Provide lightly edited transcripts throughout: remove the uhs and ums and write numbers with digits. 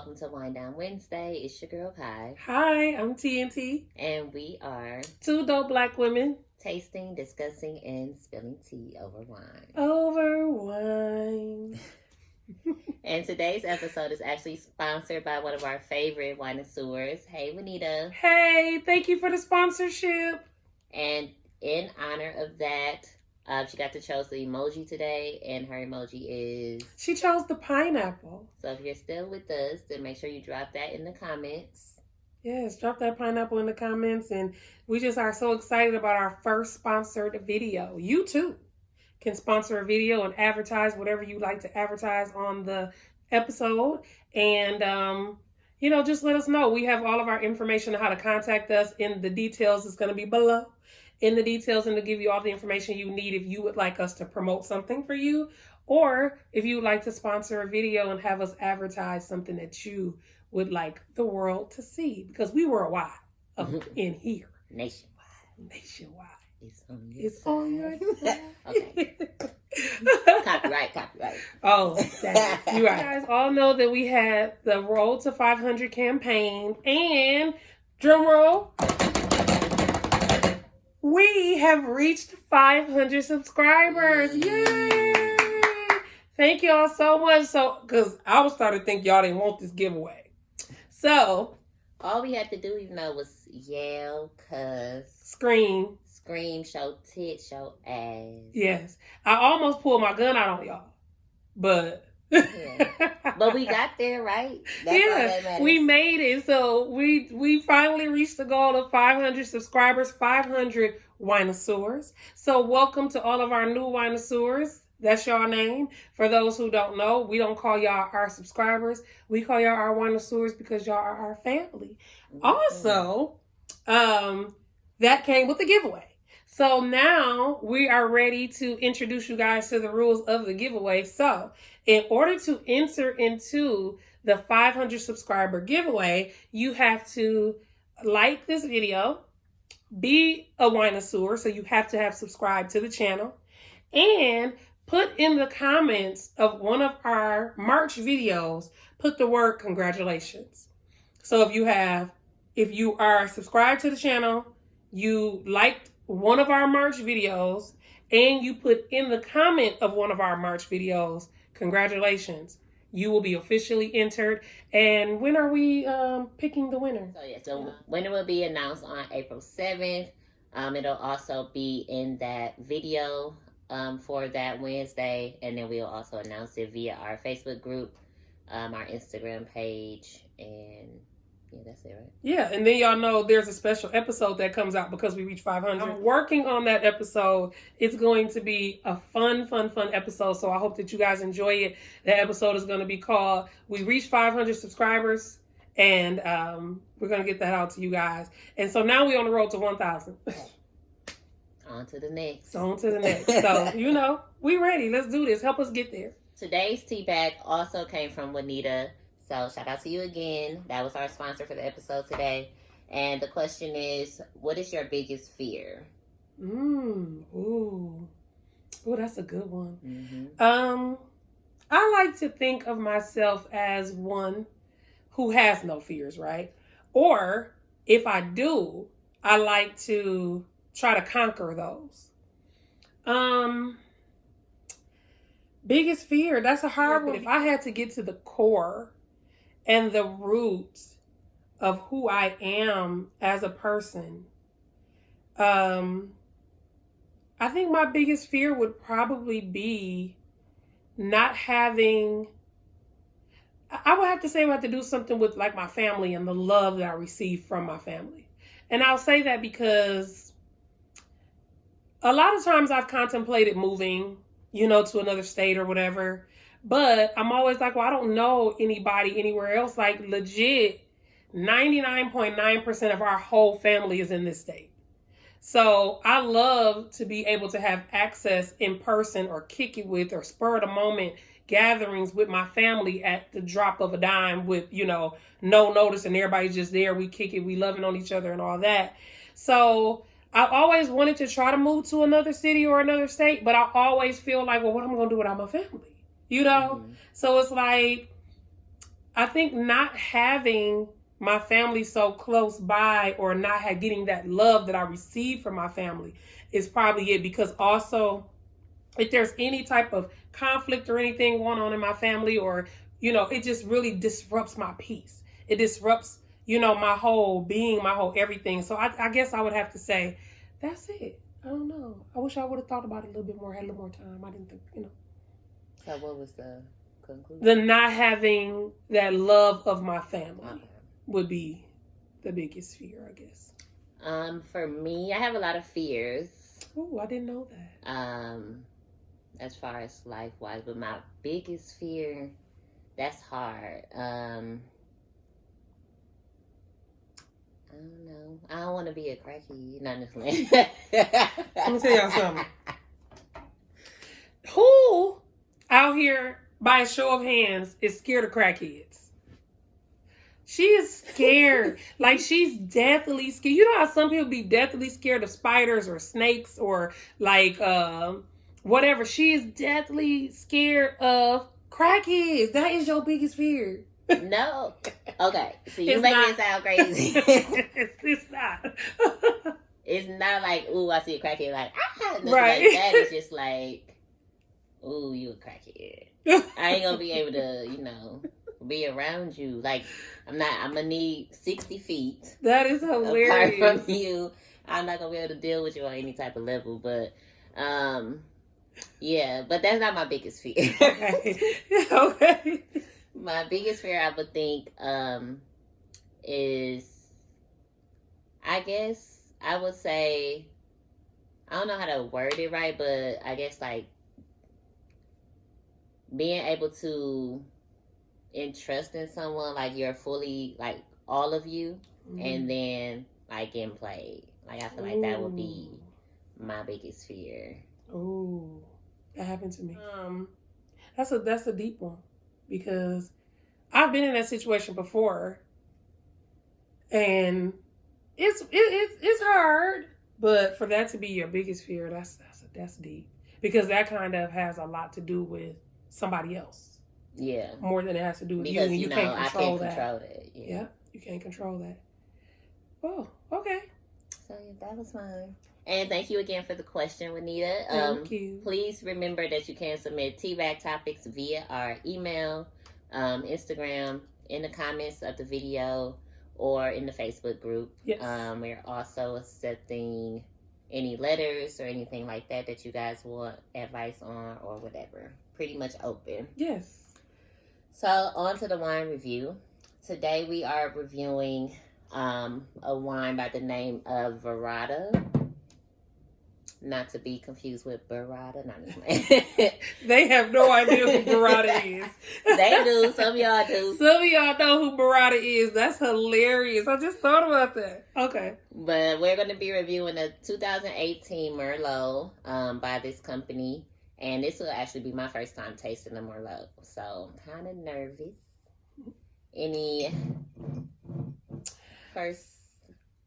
welcome to Wine Down Wednesday. It's your girl Kai. Hi, I'm TNT. And we are two dope black women tasting, discussing, and spilling tea over wine. Over wine. And today's episode is actually sponsored by one of our favorite Wineoisseurs. Hey, Juanita. Hey, thank you for the sponsorship. And in honor of that, she got to choose the emoji today, and her emoji is... She chose the pineapple. So if you're still with us, then make sure you drop that in the comments. Yes, drop that pineapple in the comments. And we just are so excited about our first sponsored video. You too can sponsor a video and advertise whatever you like to advertise on the episode. And, just let us know. We have all of our information on how to contact us in the details. It's going to be below in the details and to give you all the information you need if you would like us to promote something for you, or if you would like to sponsor a video and have us advertise something that you would like the world to see, because we worldwide in here. Nationwide. It's on your side. Okay. Copyright. Oh, dang. You're right. You guys all know that we had the Road to 500 campaign, and drum roll, we have reached 500 subscribers. Yay! Thank y'all so much. So, because I was starting to think y'all didn't want this giveaway. So, all we had to do, was yell, cuss, scream, show tits, show ass. Yes. I almost pulled my gun out on y'all. But... yeah. But we got there, right? That's all that matters. We made it. So we finally reached the goal of 500 subscribers, 500 Wineoisseurs. So welcome to all of our new Wineoisseurs. That's y'all name. For those who don't know, we don't call y'all our subscribers. We call y'all our Wineoisseurs because y'all are our family. Mm-hmm. Also, that came with a giveaway. So now we are ready to introduce you guys to the rules of the giveaway. So in order to enter into the 500 subscriber giveaway, you have to like this video, be a Wineoisseur, so you have to have subscribed to the channel, and put in the comments of one of our March videos, put the word congratulations. So if you are subscribed to the channel, you liked one of our March videos, and you put in the comment of one of our March videos, congratulations, you will be officially entered. And when are we picking the winner? So winner will be announced on April 7th. It'll also be in that video for that Wednesday, and then we'll also announce it via our Facebook group, our Instagram page, and yeah, that's it, right? Yeah, and then y'all know there's a special episode that comes out because we reached 500. I'm working on that episode. It's going to be a fun episode, so I hope that you guys enjoy it. The episode is going to be called We Reached 500 Subscribers, and we're going to get that out to you guys. And so now we're on the road to 1,000. On to the next. So, we ready. Let's do this. Help us get there. Today's tea bag also came from Juanita. So shout out to you again. That was our sponsor for the episode today. And the question is, what is your biggest fear? Ooh, that's a good one. Mm-hmm. I like to think of myself as one who has no fears, right? Or if I do, I like to try to conquer those. Biggest fear, that's a hard one. If I had to get to the core and the roots of who I am as a person, I think my biggest fear would probably be not having... I would have to say I would have to do something with like my family and the love that I receive from my family. And I'll say that because a lot of times I've contemplated moving, to another state or whatever. But I'm always like, well, I don't know anybody anywhere else. Like, legit, 99.9% of our whole family is in this state. So I love to be able to have access in person or kick it with or spur of the moment gatherings with my family at the drop of a dime with, no notice and everybody's just there. We kick it. We loving on each other and all that. So I always wanted to try to move to another city or another state, but I always feel like, well, what am I going to do without my family? Mm-hmm. So it's like, I think not having my family so close by or not getting that love that I receive from my family is probably it. Because also, if there's any type of conflict or anything going on in my family, or, it just really disrupts my peace. It disrupts, my whole being, my whole everything. So I guess I would have to say, that's it. I don't know. I wish I would have thought about it a little bit more, had a little more time. I didn't think, So what was the conclusion? The not having that love of my family would be the biggest fear, I guess. For me, I have a lot of fears. Oh, I didn't know that. As far as life-wise, but my biggest fear, that's hard. I don't know. I don't want to be a crackhead. Not just Let me tell y'all something. Who out here, by a show of hands, is scared of crackheads? She is scared. Like, she's deathly scared. You know how some people be deathly scared of spiders or snakes or whatever. She is deathly scared of crackheads. That is your biggest fear. No. Okay. So you make it sound crazy. It's not. It's not like, ooh, I see a crackhead, like, nothing right. like that. It's just like, ooh, you a crackhead. I ain't gonna be able to, be around you. Like, I'm gonna need 60 feet. That is hilarious. Apart from you, I'm not gonna be able to deal with you on any type of level. But, yeah, but that's not my biggest fear. Okay. My biggest fear, I would think, is, I guess I would say, I don't know how to word it right, but I guess like being able to entrust in someone, like you're fully, like all of you, and then like getting played. Like I feel like that would be my biggest fear. Ooh, that happened to me. That's a deep one, because I've been in that situation before, and it's hard. But for that to be your biggest fear, that's deep, because that kind of has a lot to do with somebody else. Yeah, more than it has to do with because, you, and you can't control that. Yeah, you can't control that. Oh, okay. So yeah, that was fun. And thank you again for the question, Juanita. Thank you. Please remember that you can submit T-Bag topics via our email, Instagram, in the comments of the video, or in the Facebook group. Yes. We're also accepting any letters or anything like that you guys want advice on or whatever. Pretty much open. Yes. So on to the wine review. Today we are reviewing a wine by the name of Verada. Not to be confused with Berrada. Not They have no idea who Berrada is. They do. Some of y'all do. Some of y'all know who Berrada is. That's hilarious. I just thought about that. Okay. But we're going to be reviewing a 2018 Merlot by this company. And this will actually be my first time tasting the Merlot. So I'm kind of nervous. Any first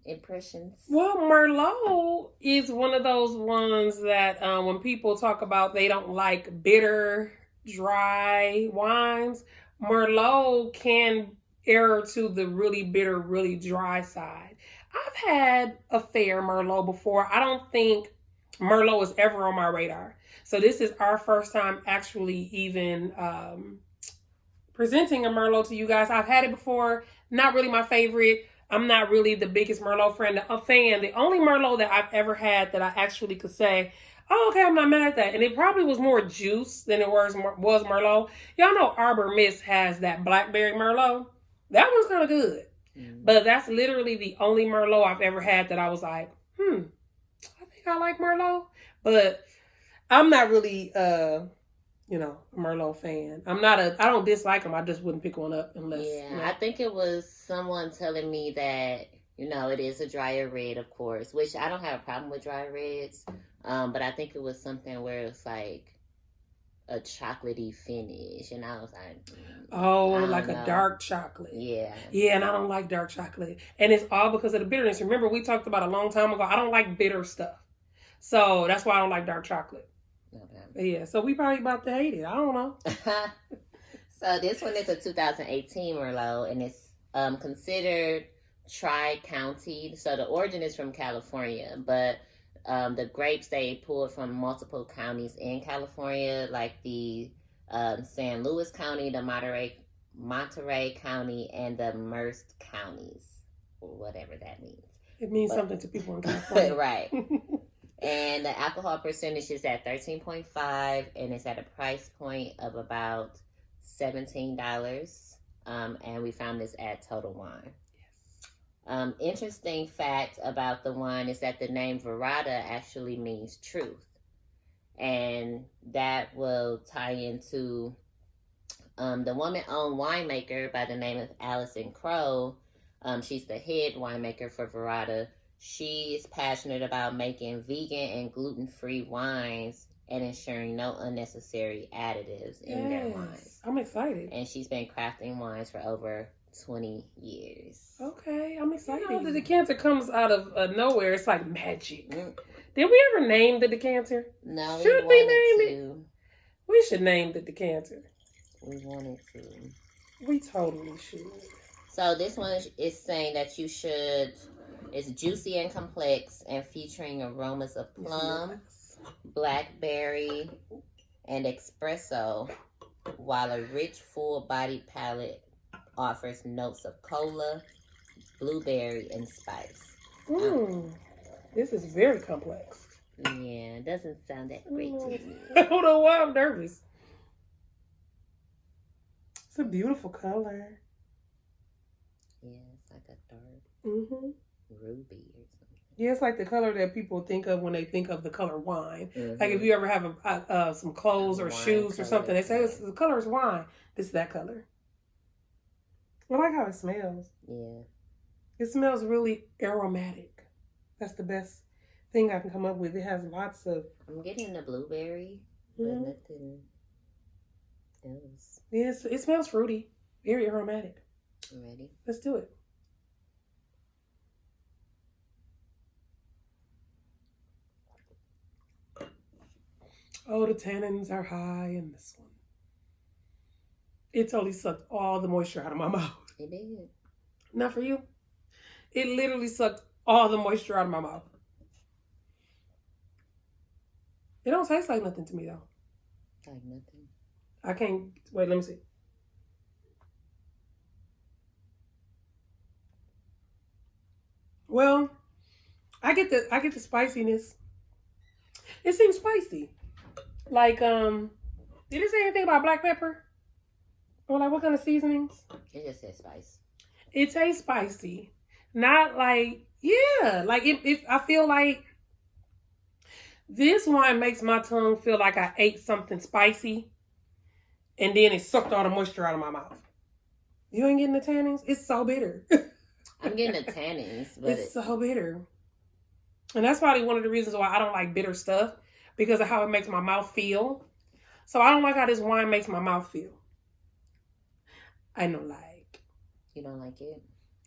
impressions? Well, Merlot is one of those ones that when people talk about they don't like bitter, dry wines, Merlot can err to the really bitter, really dry side. I've had a fair Merlot before. I don't think Merlot was ever on my radar. So this is our first time actually even presenting a Merlot to you guys. I've had it before. Not really my favorite. I'm not really the biggest Merlot fan. The only Merlot that I've ever had that I actually could say, oh, okay, I'm not mad at that. And it probably was more juice than it was Merlot. Y'all know Arbor Mist has that blackberry Merlot. That one's kind of good. Mm-hmm. But that's literally the only Merlot I've ever had that I was like, I think I like Merlot. But I'm not really, a Merlot fan. I don't dislike them. I just wouldn't pick one up unless. Yeah, I think it was someone telling me that, it is a drier red, of course, which I don't have a problem with dry reds. But I think it was something where it's like a chocolatey finish. And I was like, like a dark chocolate. Yeah. Yeah, and I don't like dark chocolate. And it's all because of the bitterness. Remember, we talked about a long time ago, I don't like bitter stuff. So that's why I don't like dark chocolate. Okay. Yeah, so we probably about to hate it. I don't know. So this one is a 2018 Merlot, and it's considered tri-county. So the origin is from California, but the grapes they pulled from multiple counties in California, like the San Luis County, the Monterey County, and the Merced counties, or whatever that means. It means something to people in California. Right. And the alcohol percentage is at 13.5, and it's at a price point of about $17. And we found this at Total Wine. Yes. Interesting fact about the wine is that the name Verada actually means truth. And that will tie into the woman-owned winemaker by the name of Allison Crowe. She's the head winemaker for Verada. She is passionate about making vegan and gluten-free wines and ensuring no unnecessary additives in their wines. I'm excited. And she's been crafting wines for over 20 years. Okay, I'm excited. You know, the decanter comes out of nowhere. It's like magic. Did we ever name the decanter? No, should we name it? We should name the decanter. We wanted to. We totally should. So this one is saying that you should... It's juicy and complex and featuring aromas of plum, blackberry, and espresso, while a rich, full-bodied palate offers notes of cola, blueberry, and spice. This is very complex. Yeah, it doesn't sound that great to me. I don't know why I'm nervous. It's a beautiful color. Yeah, it's like a dark ruby or something. Yeah, it's like the color that people think of when they think of the color wine. Like if you ever have some clothes or shoes color, or something, they say the color is wine. This is that color. I like how it smells. Yeah. It smells really aromatic. That's the best thing I can come up with. It has lots of... I'm getting the blueberry, but nothing else. Yes, it smells fruity. Very aromatic. Ready? Let's do it. Oh, the tannins are high in this one. It totally sucked all the moisture out of my mouth. It did. Not for you. It literally sucked all the moisture out of my mouth. It don't taste like nothing to me, though. Like nothing? I can't... Wait, let me see. Well, I get the spiciness. It seems spicy. Like, did it say anything about black pepper? Or like what kind of seasonings? It just says spice. It tastes spicy. Not like, yeah, like if I feel like this wine makes my tongue feel like I ate something spicy and then it sucked all the moisture out of my mouth. You ain't getting the tannins? It's so bitter. I'm getting the tannins, but it's so bitter. And that's probably one of the reasons why I don't like bitter stuff, because of how it makes my mouth feel. So I don't like how this wine makes my mouth feel. I don't like. You don't like it?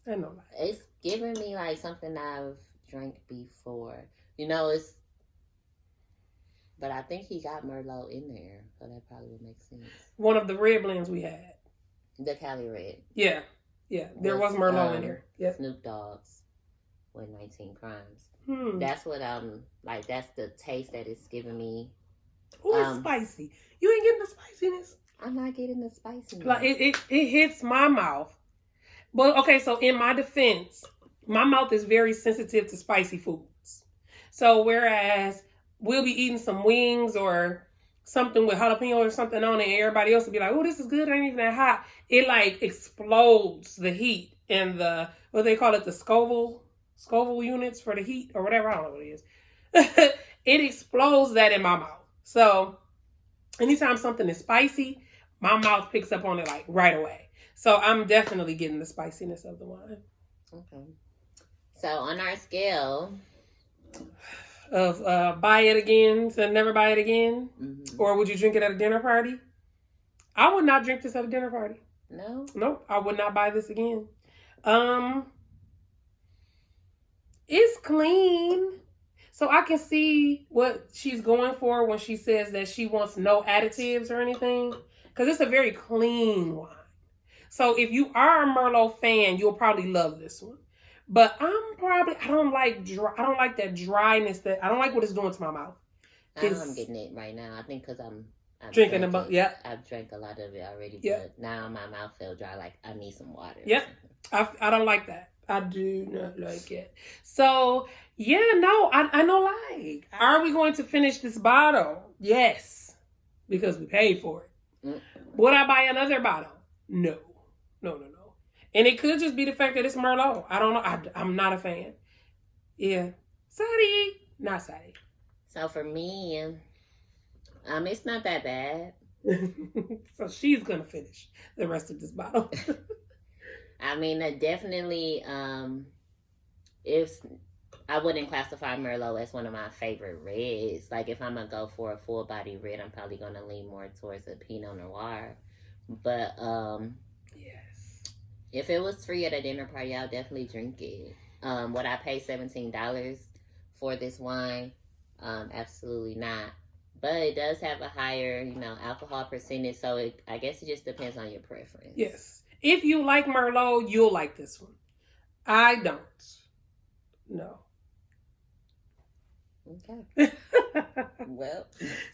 I don't like. It's giving me like something I've drank before. You know, it's... But I think he got Merlot in there, so that probably would make sense. One of the red blends we had. The Cali Red. Yeah. Yeah, there was Merlot in there. Yep. Snoop Dogg's with 19 Crimes. That's what like. That's the taste that it's giving me. Oh, it's spicy. You ain't getting the spiciness. I'm not getting the spiciness. Like it hits my mouth. But okay, so in my defense, my mouth is very sensitive to spicy foods. So whereas we'll be eating some wings or something with jalapeno or something on it, and everybody else will be like, "Oh, this is good. It ain't even that hot." It like explodes the heat and the, what they call it, the Scoville units for the heat or whatever. I don't know what it is. It explodes that in my mouth. So anytime something is spicy, my mouth picks up on it like right away. So I'm definitely getting the spiciness of the wine. Okay. So on our scale of buy it again to never buy it again, or would you drink it at a dinner party? I would not drink this at a dinner party. No? Nope, I would not buy this again. It's clean. So I can see what she's going for when she says that she wants no additives or anything. because it's a very clean wine. So if you are a Merlot fan, you'll probably love this one. But I don't like that dryness. I don't like what it's doing to my mouth. I'm getting it right now. I think because I'm drinking the yeah. I've drank a lot of it already, but now my mouth feels dry. Like I need some water. Yep. I don't like that. I do not like it. So yeah, no, I know. Like, are we going to finish this bottle? Yes, because we paid for it. Mm-hmm. Would I buy another bottle? No. And it could just be the fact that it's Merlot. I don't know. I'm not a fan. Yeah. Sadie. Not Sadie. So for me, it's not that bad. So she's going to finish the rest of this bottle. I mean, definitely, I wouldn't classify Merlot as one of my favorite reds. Like, if I'm going to go for a full body red, I'm probably going to lean more towards a Pinot Noir. But, yes. If it was free at a dinner party, I'll definitely drink it. Would I pay $17 for this wine? Absolutely not. But it does have a higher, alcohol percentage. So I guess it just depends on your preference. Yes. If you like Merlot, you'll like this one. I don't. No. Okay. Well.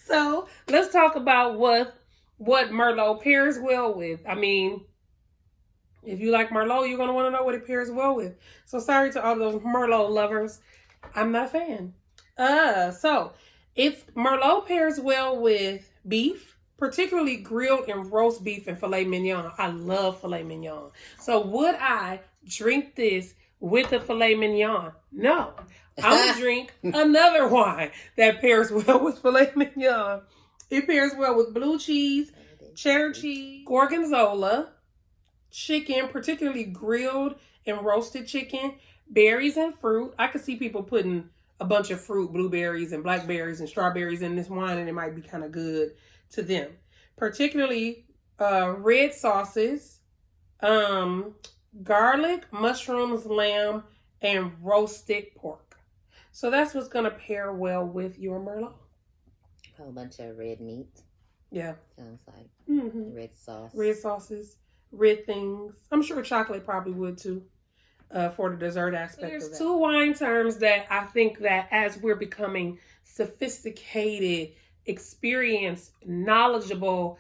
So let's talk about what Merlot pairs well with. I mean, if you like Merlot, you're going to want to know what it pairs well with. So sorry to all those Merlot lovers. I'm not a fan. So Merlot pairs well with beef, particularly grilled and roast beef and filet mignon. I love filet mignon. So would I drink this with the filet mignon? No. I would drink another wine that pairs well with filet mignon. It pairs well with blue cheese, cheddar cheese, gorgonzola, chicken, particularly grilled and roasted chicken, berries and fruit. I could see people putting a bunch of fruit, blueberries and blackberries and strawberries in this wine, and it might be kind of good to them. Particularly red sauces, garlic, mushrooms, lamb, and roasted pork. So that's what's going to pair well with your Merlot. A whole bunch of red meat. Yeah. Sounds like red sauce. Red sauces, red things. I'm sure chocolate probably would too, for the dessert aspect of that. There's two wine terms that I think that as we're becoming sophisticated, experienced, knowledgeable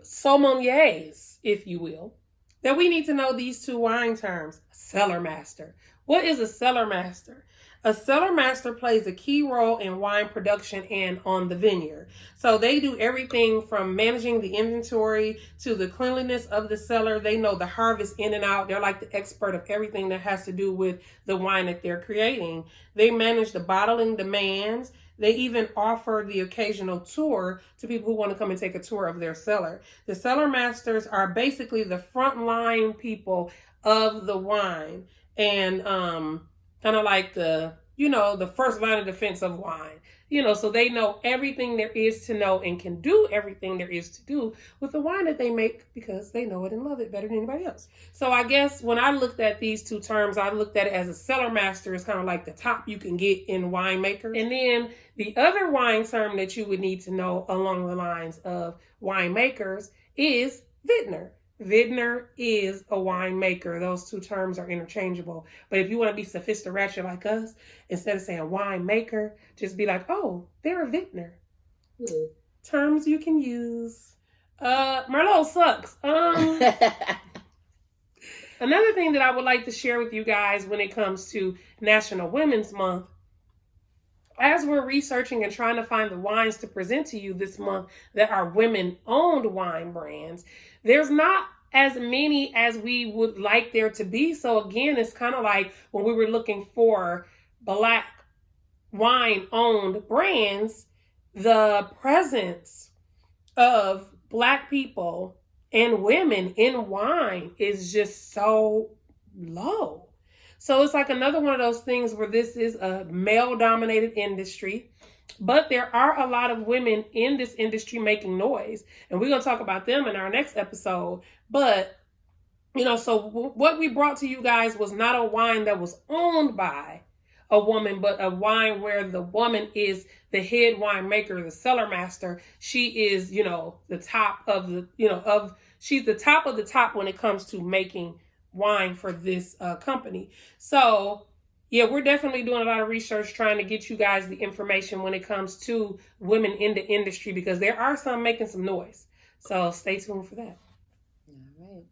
sommeliers, if you will, that we need to know these two wine terms. Cellar master. What is a cellar master? A cellar master plays a key role in wine production and on the vineyard. So they do everything from managing the inventory to the cleanliness of the cellar. They know the harvest in and out. They're like the expert of everything that has to do with the wine that they're creating. They manage the bottling demands. They even offer the occasional tour to people who want to come and take a tour of their cellar. The cellar masters are basically the frontline people of the wine and kind of like the first line of defense of wine. So they know everything there is to know and can do everything there is to do with the wine that they make because they know it and love it better than anybody else. So I guess when I looked at these two terms, I looked at it as a cellar master is kind of like the top you can get in winemaker. And then the other wine term that you would need to know along the lines of winemakers is vintner. Vintner is a winemaker. Those two terms are interchangeable. But if you want to be sophisticated like us, instead of saying winemaker, just be like, oh, they're a vintner. Terms you can use. Merlot sucks. Another thing that I would like to share with you guys when it comes to National Women's Month, as we're researching and trying to find the wines to present to you this month that are women-owned wine brands, there's not as many as we would like there to be. So again, it's kind of like when we were looking for Black wine-owned brands, the presence of Black people and women in wine is just so low. So it's like another one of those things where this is a male-dominated industry, but there are a lot of women in this industry making noise. And we're going to talk about them in our next episode. But, so what we brought to you guys was not a wine that was owned by a woman, but a wine where the woman is the head winemaker, the cellar master. She is, the top of the, she's the top of the top when it comes to making wine for this company. So, yeah, we're definitely doing a lot of research trying to get you guys the information when it comes to women in the industry, because there are some making some noise. So stay tuned for that. All right.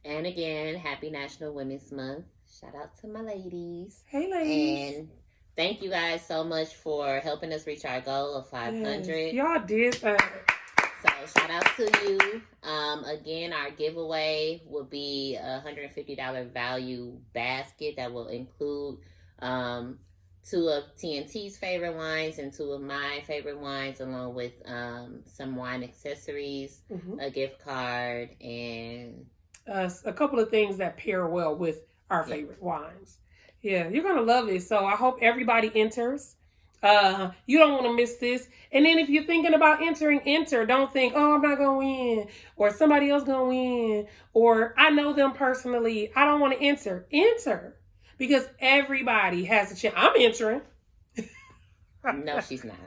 And again, happy National Women's Month. Shout out to my ladies. Hey, ladies. And thank you guys so much for helping us reach our goal of 500. Yes, y'all did that. So shout out to you. Again, our giveaway will be a $150 value basket that will include 2 of TNT's favorite wines and 2 of my favorite wines, along with some wine accessories, a gift card, and a couple of things that pair well with our favorite wines. Yeah, you're gonna love it. So I hope everybody enters. You don't want to miss this. And then if you're thinking about entering, enter. Don't think, oh, I'm not gonna win, or somebody else gonna win, or I know them personally, I don't want to enter. Enter, because everybody has a chance. I'm entering. No, she's not.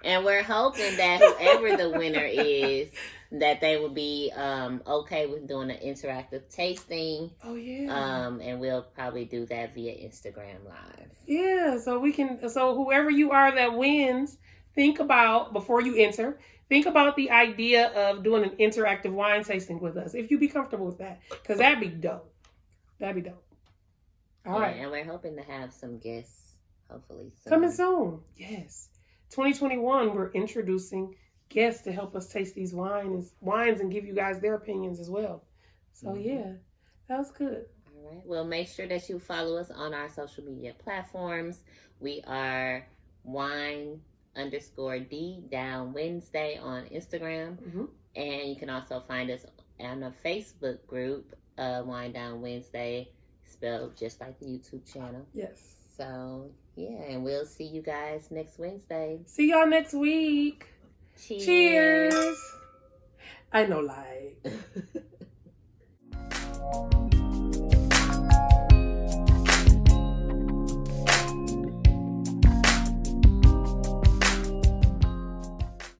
And we're hoping that whoever the winner is, that they will be okay with doing an interactive tasting. Oh, yeah. And we'll probably do that via Instagram Live. Yeah, so whoever you are that wins, think about, before you enter, think about the idea of doing an interactive wine tasting with us, if you be comfortable with that, because that'd be dope. That'd be dope. All right. And we're hoping to have some guests, hopefully soon. Coming soon. Yes. 2021, we're introducing guests to help us taste these wines and give you guys their opinions as well. So yeah, that was good. All right. Well, make sure that you follow us on our social media platforms. We are wine_D down Wednesday on Instagram. And you can also find us on a Facebook group, Wine Down Wednesday, spelled just like the YouTube channel. Yes. So yeah, and we'll see you guys next Wednesday. See y'all next week. Cheers. I know, like.